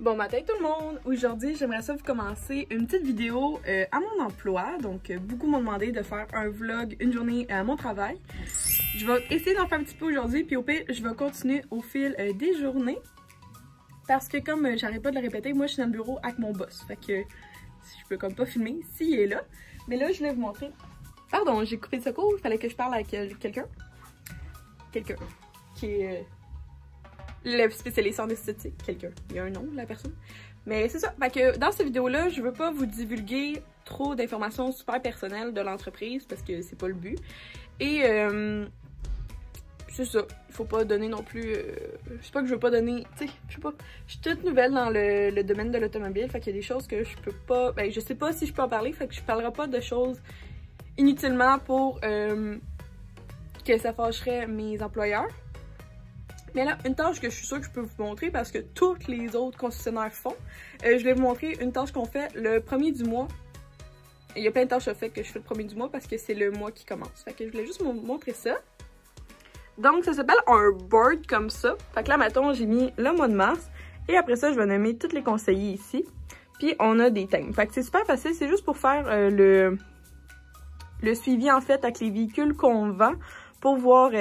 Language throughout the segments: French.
Bon matin tout le monde! Aujourd'hui, j'aimerais ça vous commencer une petite vidéo à mon emploi. Donc, beaucoup m'ont demandé de faire un vlog, une journée à mon travail. Je vais essayer d'en faire un petit peu aujourd'hui, puis au pire, je vais continuer au fil des journées. Parce que comme j'arrête pas de le répéter, moi je suis dans le bureau avec mon boss. Fait que je peux comme pas filmer s'il est là. Mais là, je voulais vous montrer. Pardon, j'ai coupé le secours, il fallait que je parle avec quelqu'un. Quelqu'un qui est le spécialiste en esthétique. Quelqu'un. Il y a un nom de la personne. Mais c'est ça. Fait que dans cette vidéo-là, je veux pas vous divulguer trop d'informations super personnelles de l'entreprise parce que c'est pas le but. Et c'est ça. Il faut pas donner non plus. Je sais pas que je veux pas donner. Tu sais, je sais pas. Je suis toute nouvelle dans le domaine de l'automobile. Fait qu'il y a des choses que je peux pas. Ben, je sais pas si je peux en parler. Fait que je parlerai pas de choses inutilement pour que ça fâcherait mes employeurs. Mais là, une tâche que je suis sûre que je peux vous montrer parce que tous les autres concessionnaires font. Je vais vous montrer une tâche qu'on fait le premier du mois. Il y a plein de tâches à faire que je fais le premier du mois parce que c'est le mois qui commence. Fait que je voulais juste vous montrer ça. Donc, ça s'appelle un board comme ça. Fait que là, mettons, j'ai mis le mois de mars. Et après ça, je vais nommer tous les conseillers ici. Puis, on a des thèmes. Fait que c'est super facile. C'est juste pour faire le suivi, en fait, avec les véhicules qu'on vend. Pour voir...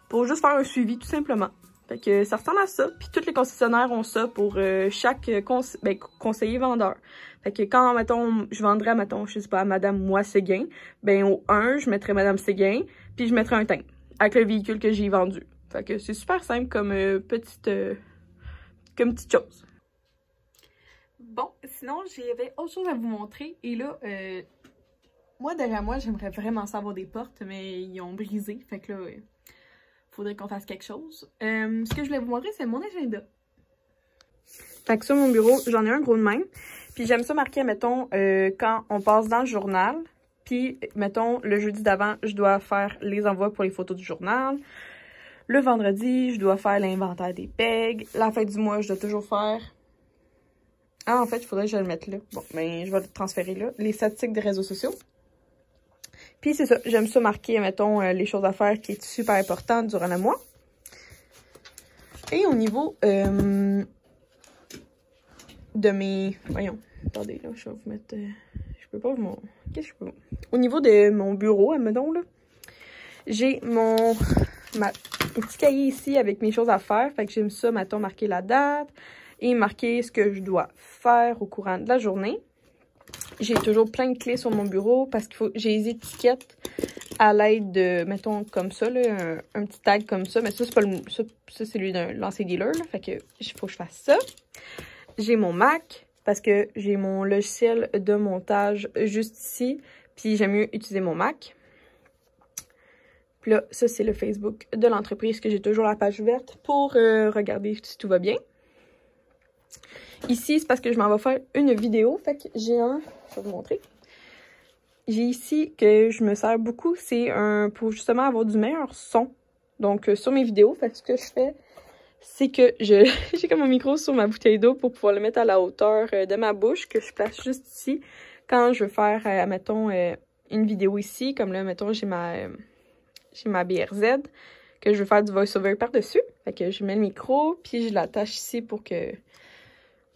pour juste faire un suivi, tout simplement. Fait que ça ressemble à ça. Puis tous les concessionnaires ont ça pour chaque conseiller vendeur. Fait que quand, mettons, je vendrais, mettons, je sais pas, à Madame Moi Séguin, ben au 1, je mettrais Madame Séguin, puis je mettrais un thème avec le véhicule que j'ai vendu. Fait que c'est super simple comme petite chose. Bon, sinon, j'avais autre chose à vous montrer. Et là, moi, derrière moi, j'aimerais vraiment savoir des portes, mais ils ont brisé. Fait que là... faudrait qu'on fasse quelque chose. Ce que je voulais vous montrer, c'est mon agenda. Fait que sur mon bureau, j'en ai un gros de même. Puis j'aime ça marquer, mettons, quand on passe dans le journal. Puis, mettons, le jeudi d'avant, je dois faire les envois pour les photos du journal. Le vendredi, je dois faire l'inventaire des pegs. La fin du mois, je dois toujours faire... Ah, en fait, il faudrait que je le mette là. Bon, ben, je vais le transférer là. Les statistiques des réseaux sociaux. Puis c'est ça, j'aime ça marquer, mettons, les choses à faire qui est super importantes durant le mois. Et au niveau de mes... Voyons, attendez, là, je vais vous mettre... je peux pas vous... Qu'est-ce que je peux... Au niveau de mon bureau, admettons, là, j'ai mon petit cahier ici avec mes choses à faire. Fait que j'aime ça, mettons, marquer la date et marquer ce que je dois faire au courant de la journée. J'ai toujours plein de clés sur mon bureau parce qu'il faut j'ai les étiquettes à l'aide de, mettons, comme ça, là, un petit tag comme ça. Mais ça, c'est pas le ça c'est celui d'un lancer dealer, là. Fait que il faut que je fasse ça. J'ai mon Mac parce que j'ai mon logiciel de montage juste ici. Puis j'aime mieux utiliser mon Mac. Puis là, ça, c'est le Facebook de l'entreprise que j'ai toujours la page ouverte pour regarder si tout va bien. Ici, c'est parce que je m'en vais faire une vidéo. Fait que j'ai je vais vous montrer. J'ai ici que je me sers beaucoup. C'est pour justement avoir du meilleur son. Donc, sur mes vidéos, fait que ce que je fais, c'est que j'ai comme un micro sur ma bouteille d'eau pour pouvoir le mettre à la hauteur de ma bouche, que je place juste ici. Quand je veux faire, mettons, une vidéo ici, comme là, mettons, j'ai ma BRZ, que je veux faire du voice-over par-dessus. Fait que je mets le micro, puis je l'attache ici pour que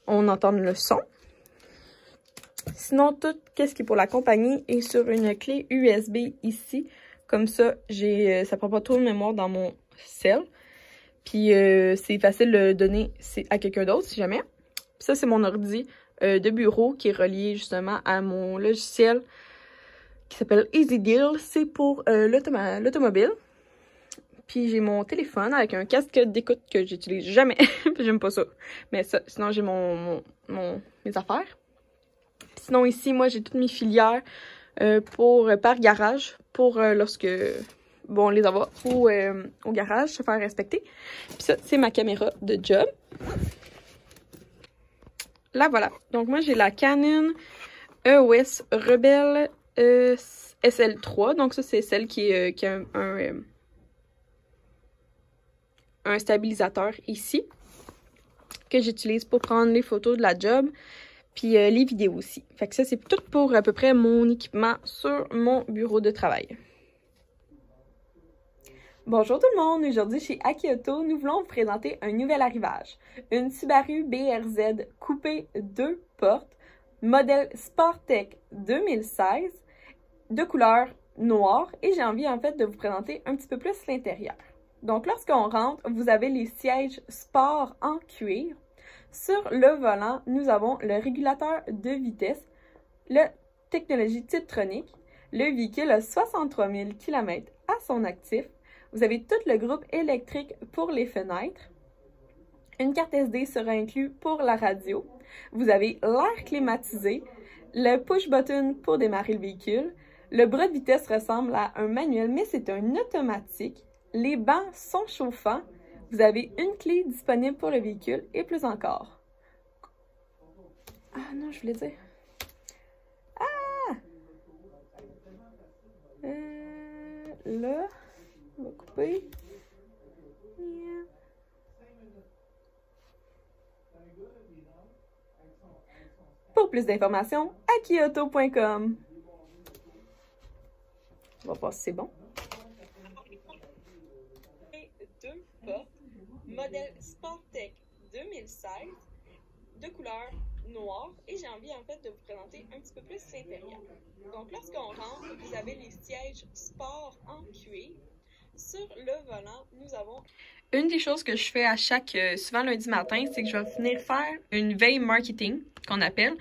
on entend le son. Sinon, tout ce qui est pour la compagnie est sur une clé USB ici. Comme ça, ça prend pas trop de mémoire dans mon cell. Puis c'est facile de le donner à quelqu'un d'autre si jamais. Puis ça, c'est mon ordi de bureau qui est relié justement à mon logiciel qui s'appelle Easy Deal. C'est pour l'automobile. Puis j'ai mon téléphone avec un casque d'écoute que j'utilise jamais. J'aime pas ça. Mais ça, sinon j'ai mes affaires. Puis sinon ici, moi j'ai toutes mes filières par garage pour lorsque bon les avoir ou au garage se faire respecter. Puis ça, c'est ma caméra de job. Là voilà. Donc moi j'ai la Canon EOS Rebel SL3. Donc ça c'est celle qui a un stabilisateur ici que j'utilise pour prendre les photos de la job puis les vidéos aussi. Fait que ça, c'est tout pour à peu près mon équipement sur mon bureau de travail. Bonjour tout le monde, aujourd'hui chez Aki Auto, nous voulons vous présenter un nouvel arrivage. Une Subaru BRZ coupé 2 portes, modèle Sportec 2016, de couleur noire, et j'ai envie en fait de vous présenter un petit peu plus l'intérieur. Donc lorsqu'on rentre, vous avez les sièges sport en cuir. Sur le volant, nous avons le régulateur de vitesse, la technologie Tiptronic. Le véhicule a 63 000 km à son actif. Vous avez tout le groupe électrique pour les fenêtres. Une carte SD sera inclue pour la radio. Vous avez l'air climatisé, le push-button pour démarrer le véhicule. Le bras de vitesse ressemble à un manuel, mais c'est un automatique. Les bancs sont chauffants. Vous avez une clé disponible pour le véhicule et plus encore. Ah non, je voulais dire. Là, on va couper. Pour plus d'informations, akiauto.com. On va voir si c'est bon. 2 portes, modèle Sportec 2016, de couleur noire, et j'ai envie en fait de vous présenter un petit peu plus l'intérieur. Donc lorsqu'on rentre, vous avez les sièges sport en cuir. Sur le volant, nous avons... Une des choses que je fais à souvent lundi matin, c'est que je vais venir faire une veille marketing, qu'on appelle,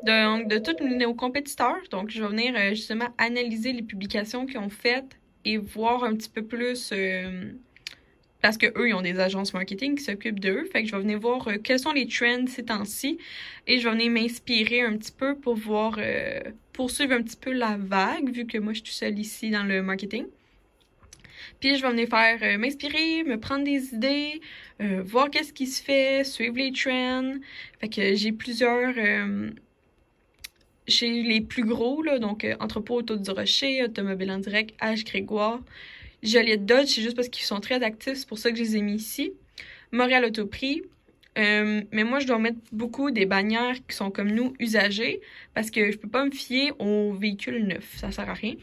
de tous nos compétiteurs. Donc je vais venir justement analyser les publications qu'ils ont faites et voir un petit peu plus... parce qu'eux, ils ont des agences marketing qui s'occupent d'eux. Fait que je vais venir voir quels sont les trends ces temps-ci. Et je vais venir m'inspirer un petit peu pour voir, poursuivre un petit peu la vague, vu que moi, je suis toute seule ici dans le marketing. Puis je vais venir faire m'inspirer, me prendre des idées, voir qu'est-ce qui se fait, suivre les trends. Fait que j'ai plusieurs... chez les plus gros, là, donc Entrepôt Auto du Rocher, Automobile en Direct, H. Grégoire, Joliette Dodge, c'est juste parce qu'ils sont très actifs, c'est pour ça que je les ai mis ici. Montréal Autoprix. Mais moi, je dois mettre beaucoup des bannières qui sont comme nous, usagées, parce que je peux pas me fier aux véhicules neufs, ça sert à rien.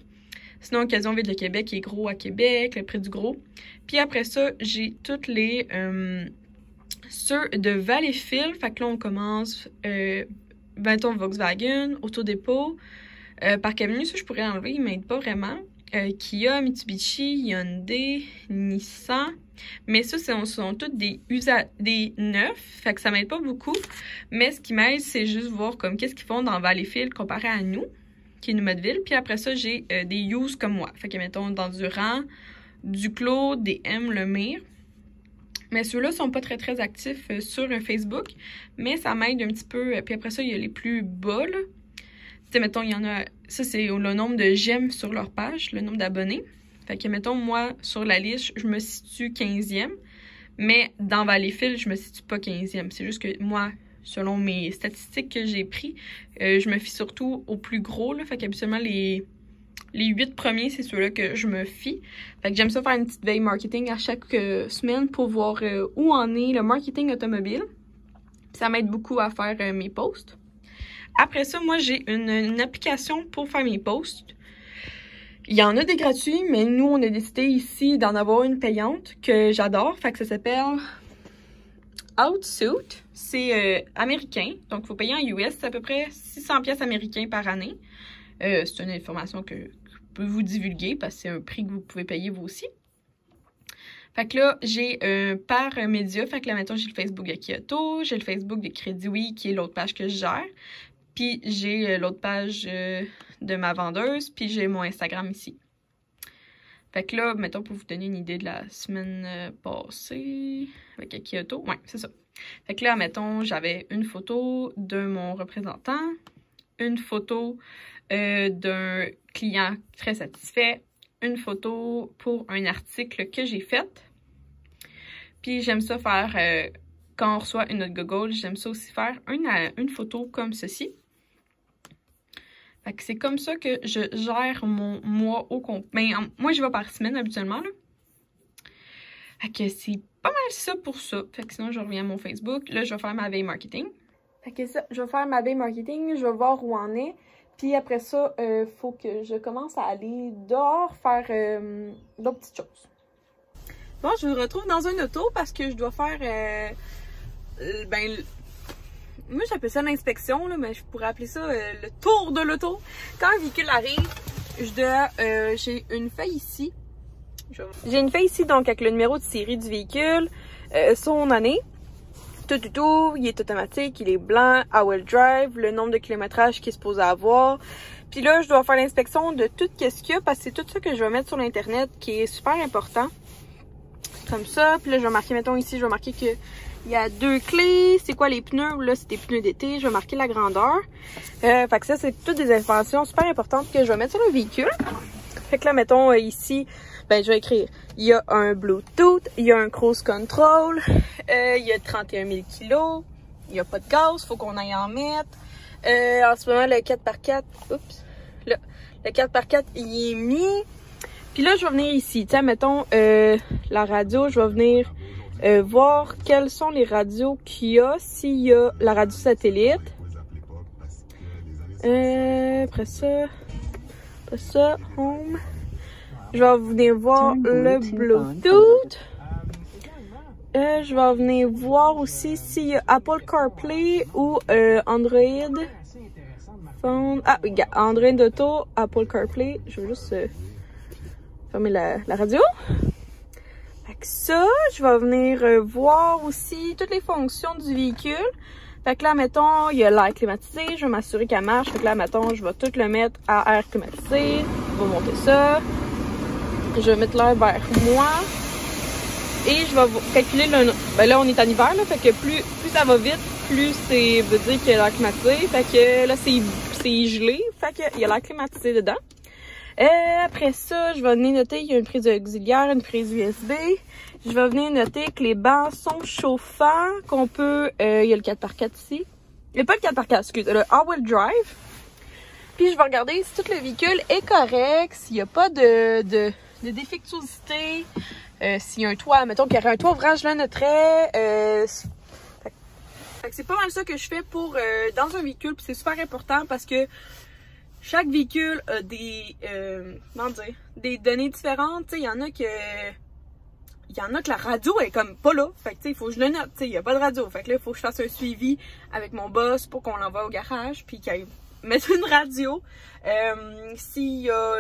Sinon, Occasion Ville de Québec qui est gros à Québec, le prix du gros. Puis après ça, j'ai toutes les ceux de Valleyfield. Fait que là, on commence Benton Volkswagen, Autodépôt, Parc Avenue, ça je pourrais enlever, ils m'aident pas vraiment. Kia, Mitsubishi, Hyundai, Nissan. Mais ça, ce sont tous des neufs, fait que ça m'aide pas beaucoup. Mais ce qui m'aide, c'est juste voir comme qu'est-ce qu'ils font dans Valleyfield comparé à nous, qui est Nouvelle-Ville. Puis après ça, j'ai des use comme moi. Fait que mettons d'Endurant, Duclos, DM, Lemire. Mais ceux-là sont pas très actifs sur Facebook, mais ça m'aide un petit peu. Puis après ça, il y a les plus bas, là. Tu sais, mettons, il y en a... Ça, c'est le nombre de j'aime sur leur page, le nombre d'abonnés. Fait que, mettons, moi, sur la liste, je me situe 15e. Mais dans Valleyfield, je me situe pas 15e. C'est juste que moi, selon mes statistiques que j'ai pris, je me fie surtout aux plus gros, là. Fait qu'habituellement, les 8 premiers, c'est ceux-là que je me fie. Fait que j'aime ça faire une petite veille marketing à chaque semaine pour voir où en est le marketing automobile. Puis ça m'aide beaucoup à faire mes posts. Après ça, moi, j'ai une application pour faire mes posts. Il y en a des gratuits, mais nous, on a décidé ici d'en avoir une payante que j'adore. Fait que ça s'appelle Outsuit. C'est américain, donc il faut payer en US. C'est à peu près 600$ américains par année. C'est une information que je peux vous divulguer parce que c'est un prix que vous pouvez payer vous aussi. Fait que là, j'ai par média. Fait que là, maintenant, j'ai le Facebook de Aki Auto, j'ai le Facebook de Crédit Oui, qui est l'autre page que je gère. Puis j'ai l'autre page de ma vendeuse, puis j'ai mon Instagram ici. Fait que là, mettons, pour vous donner une idée de la semaine passée avec Aki Auto, ouais, c'est ça. Fait que là, mettons, j'avais une photo de mon représentant, une photo d'un client très satisfait, une photo pour un article que j'ai fait. Puis j'aime ça faire, quand on reçoit une note Google, j'aime ça aussi faire une photo comme ceci. Fait que c'est comme ça que je gère mon mois au complet. Ben, moi, je vais par semaine habituellement, là. Fait que c'est pas mal ça pour ça. Fait que sinon, je reviens à mon Facebook. Là, je vais faire ma veille marketing. Fait que ça, je vais faire ma veille marketing. Je vais voir où en est. Puis après ça, faut que je commence à aller dehors faire d'autres petites choses. Bon, je vous retrouve dans un auto parce que je dois faire, moi j'appelle ça l'inspection, là, mais je pourrais appeler ça le tour de l'auto. Quand un véhicule arrive, j'ai une feuille ici. J'ai une feuille ici, donc avec le numéro de série du véhicule, son année, tout, il est automatique, il est blanc, all-wheel drive, le nombre de kilométrage qu'il est supposé avoir. Puis là, je dois faire l'inspection de tout ce qu'il y a parce que c'est tout ça que je vais mettre sur l'internet qui est super important. Comme ça, puis là je vais marquer, mettons ici, je vais marquer que il y a 2 clés, c'est quoi les pneus, là c'est des pneus d'été, je vais marquer la grandeur. Fait que ça c'est toutes des informations super importantes que je vais mettre sur le véhicule. Fait que là mettons ici, ben je vais écrire, il y a un Bluetooth, il y a un cruise control, il y a 31 000 kg, il n'y a pas de gaz, faut qu'on aille en mettre. En ce moment le 4x4, oups, là, le 4x4 il est mis. Puis là, je vais venir ici, tiens, mettons, la radio, je vais venir voir quelles sont les radios qu'il y a, s'il y a la radio satellite. Après ça, home. Je vais venir voir le Bluetooth. Je vais venir voir aussi s'il y a Apple CarPlay ou Android Phone. Ah, regarde, Android Auto, Apple CarPlay. Je vais juste... fermer la radio. Fait que ça, je vais venir voir aussi toutes les fonctions du véhicule. Fait que là, mettons, il y a l'air climatisé. Je vais m'assurer qu'elle marche. Fait que là, mettons, je vais tout le mettre à air climatisé. Je vais monter ça. Je vais mettre l'air vers moi. Et je vais calculer le... Ben là, on est en hiver, là. Fait que plus ça va vite, plus c'est veut dire qu'il y a l'air climatisé. Fait que là, c'est gelé. Fait qu'il y a l'air climatisé dedans. Après ça, je vais venir noter qu'il y a une prise auxiliaire, une prise USB. Je vais venir noter que les bancs sont chauffants, qu'on peut... il y a le 4x4 ici. Il n'y a pas le 4x4, excuse, le all-wheel drive. Puis je vais regarder si tout le véhicule est correct, s'il n'y a pas de défectuosité, s'il y a un toit, mettons qu'il y aurait un toit ouvrage, je le noterais. C'est pas mal ça que je fais pour dans un véhicule, puis c'est super important parce que chaque véhicule a des données différentes. Il y en a que la radio est comme pas là. Fait que il faut que je le note. Il n'y a pas de radio. Fait que là, il faut que je fasse un suivi avec mon boss pour qu'on l'envoie au garage. Puis qu'il mette une radio. S'il y a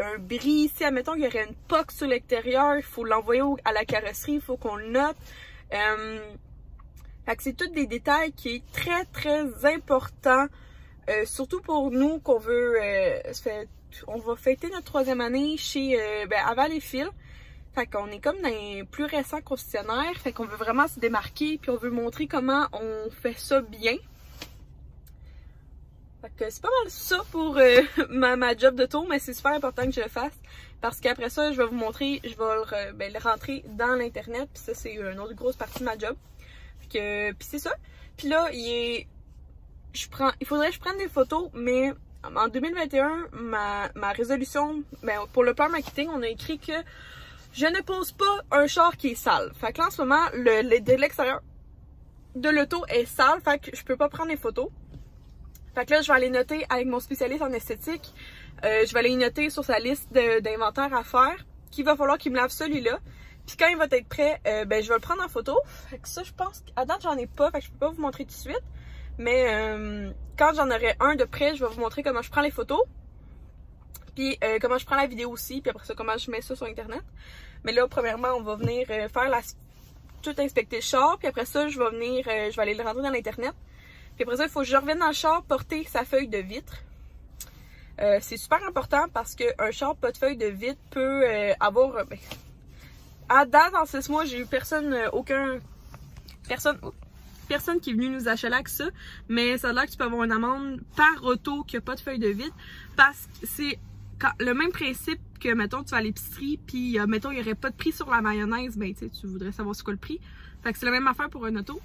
un bris, si admettons qu'il y aurait une POC sur l'extérieur, il faut l'envoyer à la carrosserie, il faut qu'on le note. Fait que c'est tous des détails qui est très très important. Surtout pour nous qu'on veut, on va fêter notre 3e année chez à Valleyfield. Fait qu'on est comme dans les plus récents concessionnaires. Fait qu'on veut vraiment se démarquer puis on veut montrer comment on fait ça bien. Fait que c'est pas mal ça pour ma job de tour, mais c'est super important que je le fasse. Parce qu'après ça, je vais vous montrer, je vais le rentrer dans l'internet. Puis ça, c'est une autre grosse partie de ma job. Fait que, puis c'est ça. Puis là, il faudrait que je prenne des photos, mais en 2021, ma résolution, pour le plan marketing, on a écrit que je ne pose pas un char qui est sale. Fait que là, en ce moment, de l'extérieur de l'auto est sale, fait que je peux pas prendre les photos. Fait que là, je vais aller noter avec mon spécialiste en esthétique. Je vais aller noter sur sa liste d'inventaire à faire qu'il va falloir qu'il me lave celui-là. Puis quand il va être prêt, je vais le prendre en photo. Fait que ça, je pense qu'à date, j'en ai pas, fait que je peux pas vous montrer tout de suite. Mais quand j'en aurai un de près, je vais vous montrer comment je prends les photos. Puis comment je prends la vidéo aussi. Puis après ça, comment je mets ça sur Internet. Mais là, premièrement, on va venir tout inspecter le char. Puis après ça, je vais aller le rentrer dans l'Internet. Puis après ça, il faut que je revienne dans le char porter sa feuille de vitre. C'est super important parce qu'un char pas de feuille de vitre peut avoir... à date, en 6 mois, j'ai eu personne qui est venu nous achaler avec ça, mais ça a l'air que tu peux avoir une amende par auto qui n'a pas de feuille de vitre parce que c'est le même principe que, mettons, tu vas à l'épicerie puis, mettons, il n'y aurait pas de prix sur la mayonnaise, ben, tu voudrais savoir c'est quoi le prix. Fait que c'est la même affaire pour un auto.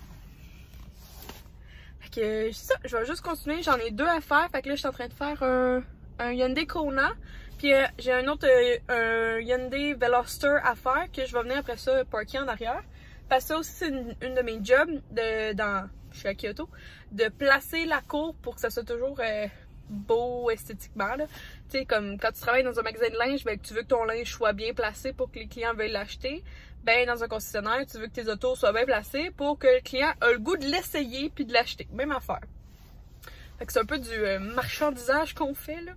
Fait que, ça, je vais juste continuer, j'en ai 2 à faire. Fait que là, je suis en train de faire un Hyundai Kona. Puis j'ai un autre un Hyundai Veloster à faire que je vais venir après ça parker en arrière. Parce que ça aussi, c'est une de mes jobs je suis à Kyoto, de placer la cour pour que ça soit toujours beau esthétiquement, là. Tu sais, comme quand tu travailles dans un magasin de linge, ben, tu veux que ton linge soit bien placé pour que les clients veuillent l'acheter. Ben, dans un concessionnaire, tu veux que tes autos soient bien placées pour que le client ait le goût de l'essayer puis de l'acheter. Même affaire. Fait que c'est un peu du marchandisage qu'on fait, là.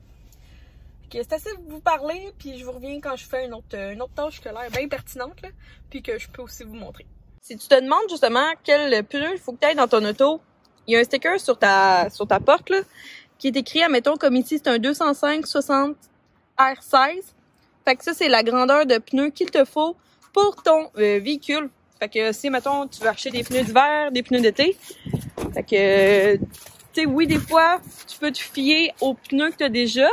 Fait que c'est assez de vous parler, puis je vous reviens quand je fais une autre tâche qui a l'air bien pertinente, là, puis que je peux aussi vous montrer. Si tu te demandes justement quel pneu il faut que tu ailles dans ton auto, il y a un sticker sur ta porte, là, qui est écrit, admettons, comme ici, c'est un 205/60 R16. Fait que ça, c'est la grandeur de pneu qu'il te faut pour ton véhicule. Fait que si, mettons, tu veux acheter des pneus d'hiver, des pneus d'été, fait que, tu sais, oui, des fois, tu peux te fier aux pneus que tu as déjà.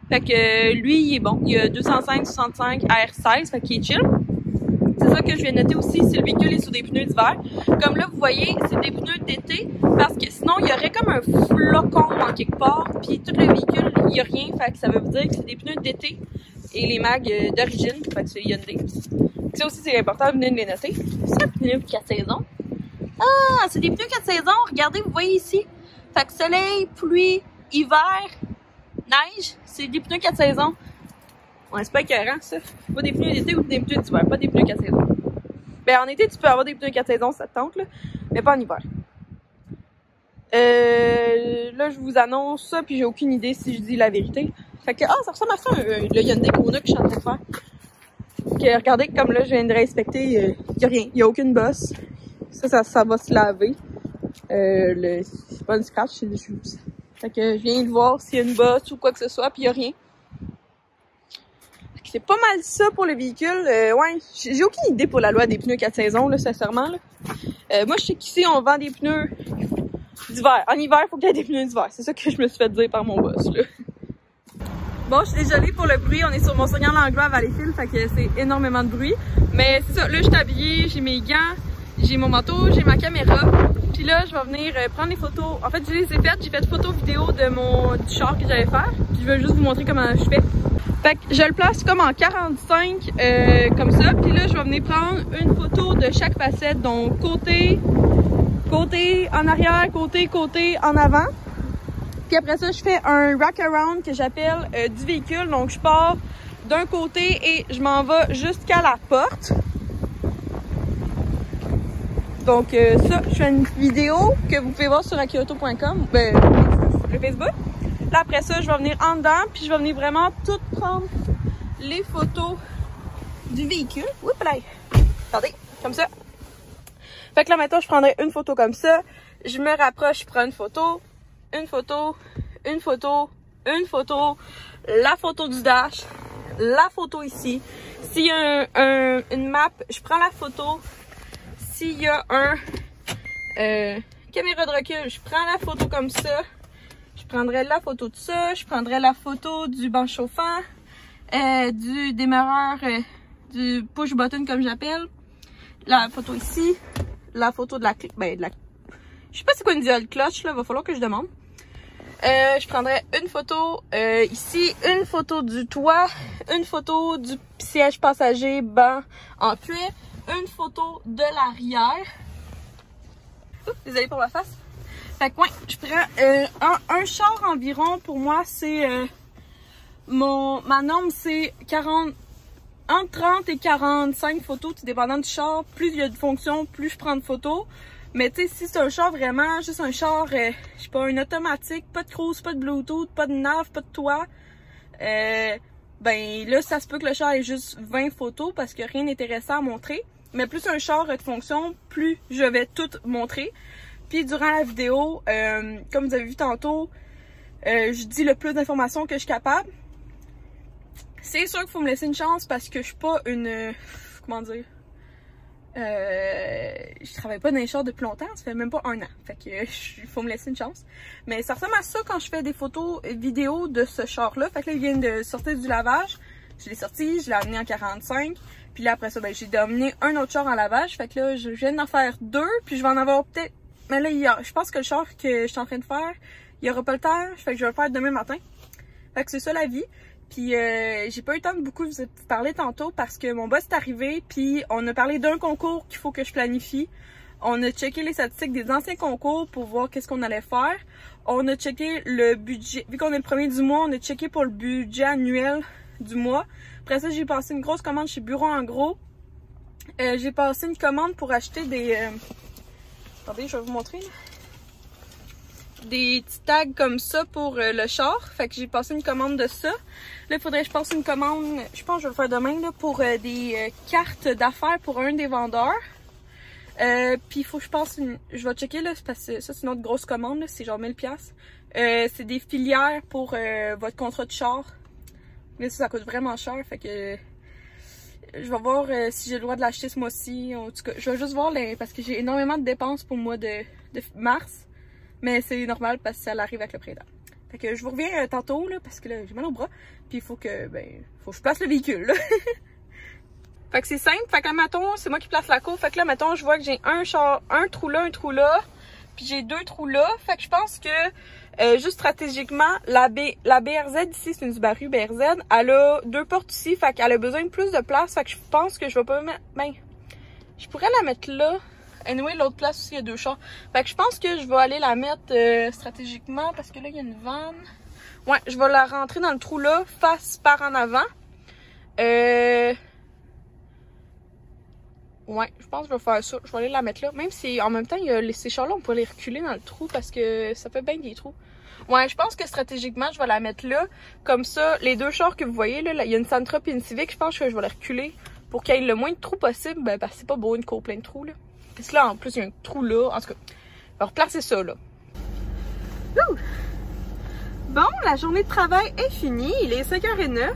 Fait que lui, il est bon. Il a 205/65 R16, fait qu'il est chill. C'est ça que je viens de noter aussi si le véhicule est sur des pneus d'hiver. Comme là, vous voyez, c'est des pneus d'été parce que sinon, il y aurait comme un flocon en quelque part. Puis tout le véhicule, il n'y a rien. Fait que ça veut dire que c'est des pneus d'été et les mags d'origine. Fait que c'est Hyundai. Ça aussi, c'est important de venir de les noter. C'est un pneu 4 saisons. Ah, c'est des pneus 4 saisons. Regardez, vous voyez ici. Fait que soleil, pluie, hiver, neige, c'est des pneus 4 saisons. Ouais, c'est pas écœurant, ça. Pas des pneus d'été ou des pneus d'hiver, pas des pneus 4 saisons. Ben, en été, tu peux avoir des pneus 4 saisons, ça te tente, là, mais pas en hiver. Là, je vous annonce ça, puis j'ai aucune idée si je dis la vérité. Fait que, ça ressemble à ça, le Hyundai Kona que je suis en train de faire. Que, regardez, comme là, je viens de réinspecter, y a rien, y a aucune bosse. Ça va se laver. C'est pas une scratch, c'est des choses. Fait que, je viens de voir s'il y a une bosse ou quoi que ce soit, puis y a rien. C'est pas mal ça pour le véhicule. Ouais, j'ai aucune idée pour la loi des pneus 4 saisons, là, sincèrement. Là. Moi, je sais qu'ici, on vend des pneus d'hiver. En hiver, il faut qu'il y ait des pneus d'hiver. C'est ça que je me suis fait dire par mon boss, là. Bon, je suis désolée pour le bruit. On est sur Mont-Saint-Langlois à Valleyfield, fait que c'est énormément de bruit. Mais c'est ça, là, je suis habillée, j'ai mes gants, j'ai mon manteau, j'ai ma caméra. Puis là, je vais venir prendre des photos. En fait, je les ai faites. J'ai fait photo vidéo du char que j'allais faire. Puis je vais juste vous montrer comment je fais. Fait que je le place comme en 45, comme ça. Puis là, je vais venir prendre une photo de chaque facette. Donc, côté en arrière, côté en avant. Puis après ça, je fais un wrap-around que j'appelle du véhicule. Donc, je pars d'un côté et je m'en vais jusqu'à la porte. Donc, ça, je fais une vidéo que vous pouvez voir sur akioto.com, sur le Facebook. Là, après ça, je vais venir en dedans, puis je vais venir vraiment tout prendre les photos du véhicule. Oups là! Regardez, comme ça. Fait que là, maintenant, je prendrai une photo comme ça. Je me rapproche, je prends une photo, une photo, une photo, une photo, la photo du dash, la photo ici. S'il y a une map, je prends la photo. S'il y a caméra de recul, je prends la photo comme ça. Je prendrai la photo de ça. Je prendrai la photo du banc chauffant, du démarreur, du push button comme j'appelle. La photo ici. La photo de la clé. Je sais pas c'est quoi une diode clutch, là. Va falloir que je demande. Je prendrai une photo ici, une photo du toit, une photo du siège passager banc en cuir, une photo de l'arrière. Désolée pour ma face. Fait que ouais, je prends un char environ, pour moi, c'est ma norme, c'est entre 30 et 45 photos, tout dépendant du char. Plus il y a de fonctions, plus je prends de photos. Mais tu sais, si c'est un char vraiment, juste un char, je sais pas, une automatique, pas de cruise, pas de Bluetooth, pas de nav, pas de toit, ben là, ça se peut que le char ait juste 20 photos parce que rien d'intéressant à montrer. Mais plus un char de fonction, plus je vais tout montrer. Puis durant la vidéo, comme vous avez vu tantôt, je dis le plus d'informations que je suis capable. C'est sûr qu'il faut me laisser une chance parce que je suis pas une... comment dire? Je travaille pas dans les chars depuis longtemps, ça fait même pas un an. Fait que il faut me laisser une chance. Mais ça ressemble à ça quand je fais des photos vidéo de ce char-là. Fait que là, il vient de sortir du lavage. Je l'ai sorti, je l'ai amené en 45. Puis là, après ça, ben, j'ai amené un autre char en lavage. Fait que là, je viens d'en faire 2. Puis je vais en avoir peut-être... Mais là, je pense que le char que je suis en train de faire, il n'y aura pas le temps. Fait que je vais le faire demain matin. Fait que c'est ça la vie. Puis j'ai pas eu le temps de beaucoup vous parler tantôt parce que mon boss est arrivé. Puis on a parlé d'un concours qu'il faut que je planifie. On a checké les statistiques des anciens concours pour voir qu'est-ce qu'on allait faire. On a checké le budget, vu qu'on est le premier du mois, on a checké pour le budget annuel du mois. Après ça, j'ai passé une grosse commande chez Bureau en gros. J'ai passé une commande pour acheter des... Attendez, je vais vous montrer. Des petits tags comme ça pour le char. Fait que j'ai passé une commande de ça. Là, il faudrait que je passe une commande, je pense que je vais le faire demain, là, pour des cartes d'affaires pour un des vendeurs. Puis il faut que je passe une... Je vais checker là, parce que ça c'est une autre grosse commande, c'est genre 1000$. C'est des filières pour votre contrat de char. Mais ça coûte vraiment cher, fait que... Je vais voir si j'ai le droit de l'acheter ce mois-ci. En tout cas, je vais juste voir parce que j'ai énormément de dépenses pour le mois de mars. Mais c'est normal parce que ça arrive avec le printemps. Fait que je vous reviens tantôt là, parce que là j'ai mal au bras. Puis il faut que je place le véhicule là. Fait que c'est simple. Fait que là, mettons, c'est moi qui place la cour. Fait que là, mettons, je vois que j'ai un trou là, un trou là. Puis j'ai 2 trous là. Fait que je pense que, juste stratégiquement, la BRZ ici, c'est une Subaru BRZ. Elle a 2 portes ici. Fait qu'elle a besoin de plus de place. Fait que je pense que je vais pas mettre... Ben, je pourrais la mettre là. Anyway, l'autre place aussi, il y a 2 chars. Fait que je pense que je vais aller la mettre stratégiquement parce que là, il y a une vanne. Ouais, je vais la rentrer dans le trou là, face par en avant. Ouais, je pense que je vais faire ça. Je vais aller la mettre là. Même si en même temps, il y a ces chars-là, on peut les reculer dans le trou parce que ça fait bien des trous. Ouais, je pense que stratégiquement, je vais la mettre là. Comme ça, les 2 chars que vous voyez, là, il y a une Sentra et une Civic. Je pense que je vais les reculer pour qu'il y ait le moins de trous possible. Ben, parce que c'est pas beau une cour pleine de trous, là. Parce que là, en plus, il y a un trou là. En tout cas, on va replacer ça, là. Ouh! Bon, la journée de travail est finie. Il est 5h09.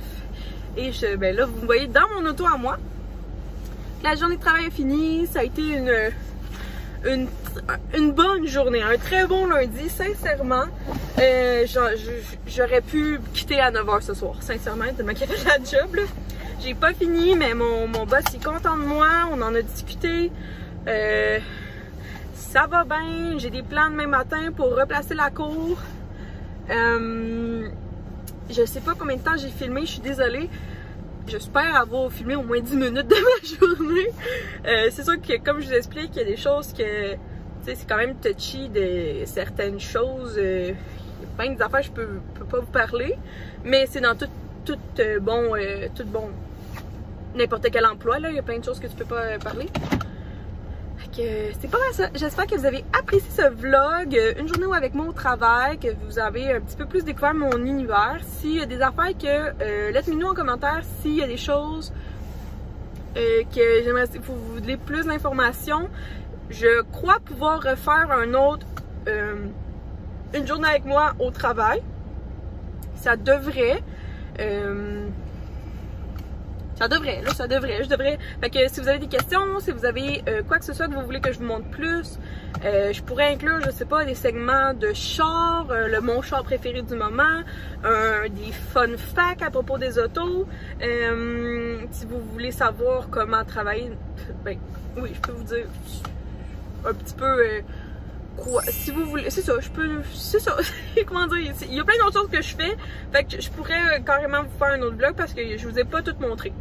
Et ben là, vous me voyez dans mon auto à moi. La journée de travail est finie. Ça a été une bonne journée. Un très bon lundi, sincèrement. J'aurais pu quitter à 9h ce soir. Sincèrement, tellement qu'il y avait la job, là. J'ai pas fini, mais mon boss est content de moi. On en a discuté. Ça va bien, j'ai des plans demain matin pour replacer la cour. Je sais pas combien de temps j'ai filmé, je suis désolée. J'espère avoir filmé au moins 10 minutes de ma journée. C'est sûr que comme je vous explique, il y a des choses que, tu sais, c'est quand même touchy de certaines choses. Il y a plein d'affaires que je peux pas vous parler, mais c'est dans tout bon, n'importe quel emploi, là, il y a plein de choses que tu peux pas parler. C'est pas mal ça. J'espère que vous avez apprécié ce vlog. Une journée avec moi au travail, que vous avez un petit peu plus découvert mon univers. S'il y a des affaires que... laissez-moi en commentaire s'il y a des choses que j'aimerais... Vous voulez plus d'informations. Je crois pouvoir refaire un autre... une journée avec moi au travail. Ça devrait... ça devrait. Fait que si vous avez des questions, si vous avez quoi que ce soit que vous voulez que je vous montre plus, je pourrais inclure, je sais pas, des segments de char, mon char préféré du moment, des fun facts à propos des autos. Si vous voulez savoir comment travailler, ben oui, je peux vous dire un petit peu quoi. Si vous voulez, c'est ça, c'est ça. Comment dire, il y a plein d'autres choses que je fais. Fait que je pourrais carrément vous faire un autre vlog parce que je vous ai pas tout montré.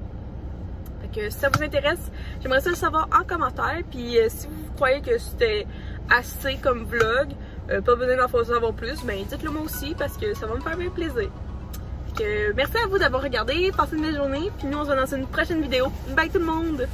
Fait que si ça vous intéresse, j'aimerais ça le savoir en commentaire. Puis si vous croyez que c'était assez comme vlog, pas besoin d'en faire savoir plus, ben dites-le moi aussi parce que ça va me faire bien plaisir. Fait que merci à vous d'avoir regardé, passez une belle journée. Puis nous on se voit dans une prochaine vidéo. Bye tout le monde!